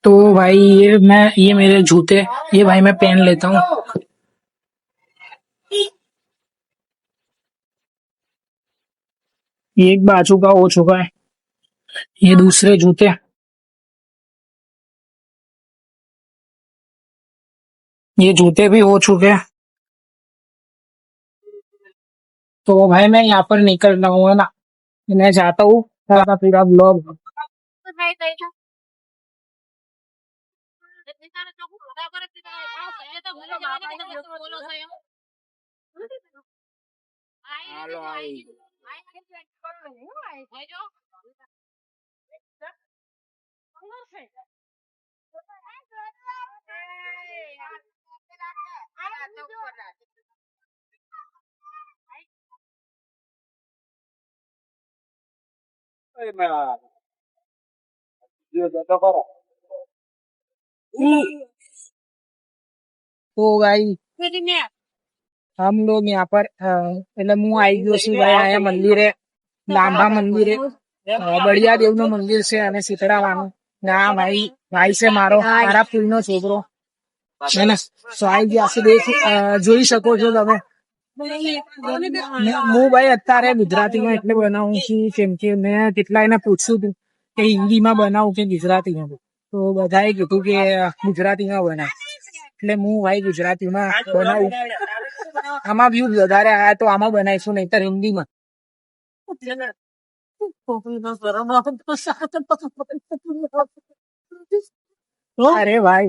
तो भाई ये मेरे जूते, ये भाई मैं पहन लेता हूँ। ये एक बाजू का हो चुका है। ये दूसरे जूते, ये जूते भी हो चुके हैं। तो भाई मैं यहाँ पर निकल रहा हूँ, है ना। मैं चाहता हूँ सारा पूरा ब्लॉग। तो भाई हम लोग यहाँ पर એટલે હું આવી ગયો છું ભાઈ, અહીંયા મંદિરે, લાંબા મંદિરે, બળિયા દેવનું મંદિર છે અને શીતળામાનું. ને આ ભાઈ છે મારા ફૂલનો છોકરો, है ना. તો આવી ગયા છે, જોઈ શકો છો તમે. હું ભાઈ અત્યારે ગુજરાતીમાં એટલે બનાવું છું કેમ કે મેં કેટલાયને પૂછ્યું હતું કે હિન્દીમાં બનાવું કે ગુજરાતીમાં, તો બધાએ કીધું કે ગુજરાતીમાં બનાય, એટલે હું ભાઈ ગુજરાતીમાં બનાવું. આમાં વ્યૂઝ વધારે આવ્યા તો આમાં બનાવીશું, નહીતર હિન્દીમાં. અરે ભાઈ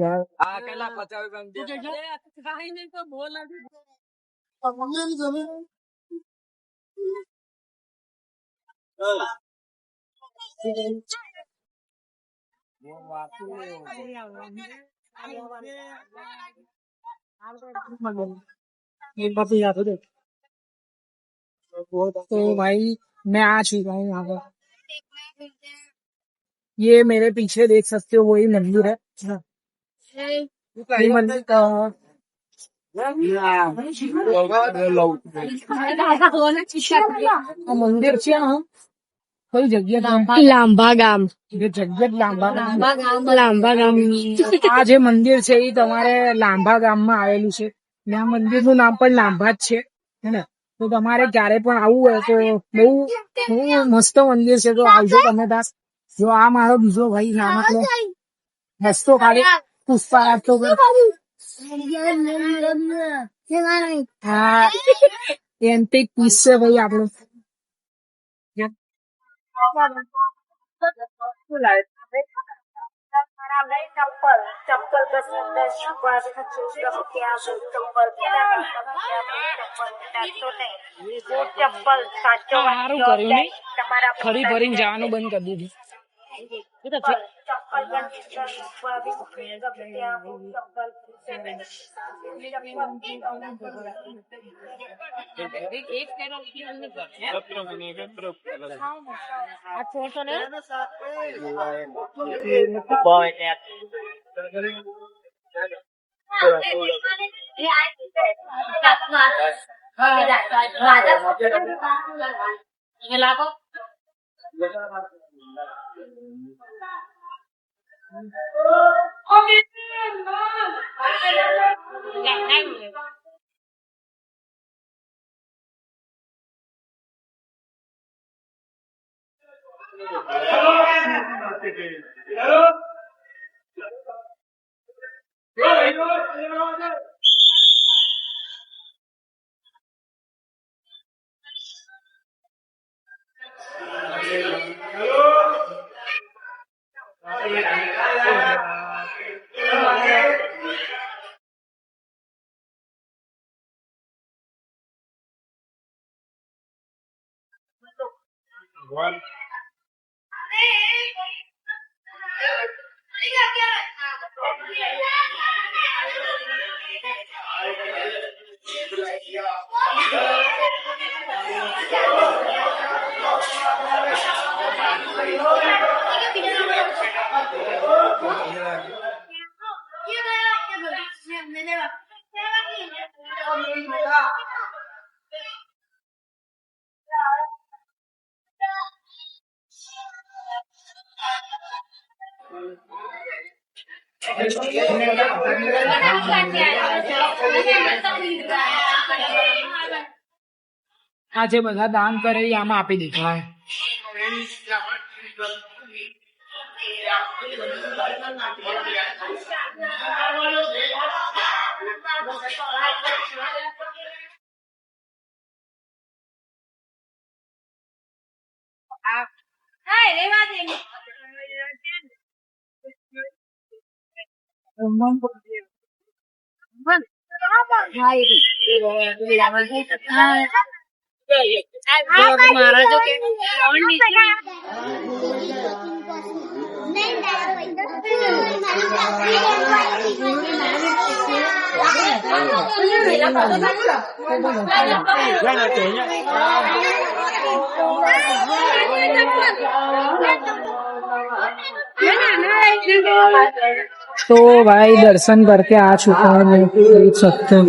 तो भाई मैं आ चुका हूँ यहाँ पर. ये मेरे पीछे देख सकते हो, वही मंदिर है. ये मंदिर का મંદિર છે હા. કઈ જગ્યા? લાંબા ગામ. જે જગ્યા લાંબા ગામ. આ જે મંદિર છે એ તમારે લાંબા ગામમાં આવેલું છે. ને આ મંદિરનું નામ પણ લાંબા જ છે, હે ને. તો તમારે ક્યારે પણ આવવું હોય તો બહુ બહુ મસ્ત મંદિર છે, તો આવજો તમે તાર. જો આ મારો બીજો ભાઈ નાનકડો હસતો ખાલી પુષ્પા રાખતો. હા, એન્ટિક પીસ છે ભાઈ આપણો. સારું કર્યું નહીં, ફરી ફરીને જવાનું બંધ કરી દીધું. આ જે બધા દાન કરે એ આમાં આપી દેખાય. तो भाई दर्शन करके आ चुका है, मैं देख सकते हैं.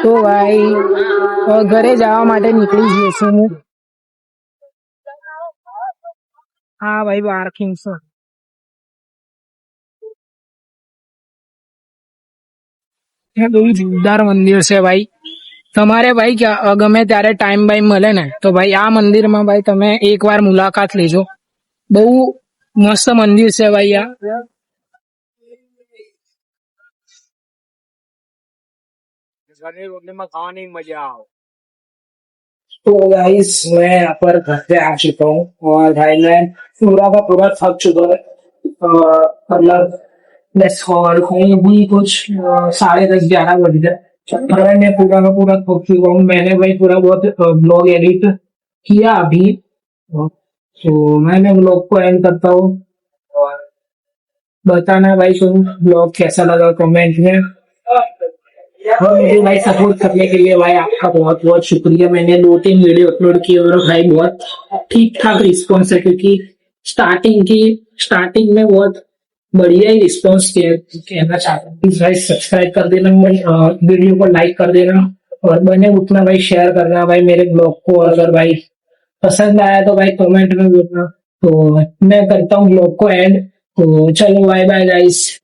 તો ભાઈ ઘરે જવા માટે નીકળી ગયો છું હું. હા ભાઈ પાર્કિંગ છે. બહુ જોરદાર મંદિર છે ભાઈ. તમારે ભાઈ ગમે ત્યારે ટાઈમ બાઈમ મળે ને તો ભાઈ આ મંદિરમાં ભાઈ તમે એકવાર મુલાકાત લેજો. બહુ મસ્ત મંદિર છે ભાઈ આ. खाने में मजा आओ. तो गाइस मैं यहाँ पर घर पे आ चुका हूँ और भाई मैं पूरा का पूरा थक चुका है. मतलब बस और कहीं भी कुछ 10:30-11 बज गए. भाई मैं पूरा का पूरा थक चुका हूँ. मैंने भाई पूरा बहुत ब्लॉग एडिट किया अभी, तो मैंने ब्लॉग को एंड करता हूँ. और बताना भाई तुम ब्लॉग कैसा लगा कमेंट में. और मुझे भाई सपोर्ट करने के लिए भाई आपका बहुत बहुत शुक्रिया. मैंने 2-3 वीडियो अपलोड किए और भाई बहुत ठीक ठाक रिस्पॉन्स है, क्योंकि स्टार्टिंग में बहुत बढ़िया ही रिस्पॉन्स कहना चाहता हूँ. प्लीज भाई सब्सक्राइब कर देना, वीडियो को लाइक कर देना और बने उतना भाई शेयर करना भाई मेरे ब्लॉग को. अगर भाई पसंद आया तो भाई कमेंट में बोलना. तो मैं करता हूँ ब्लॉग को एंड. तो चलो बाय बाय गाइस.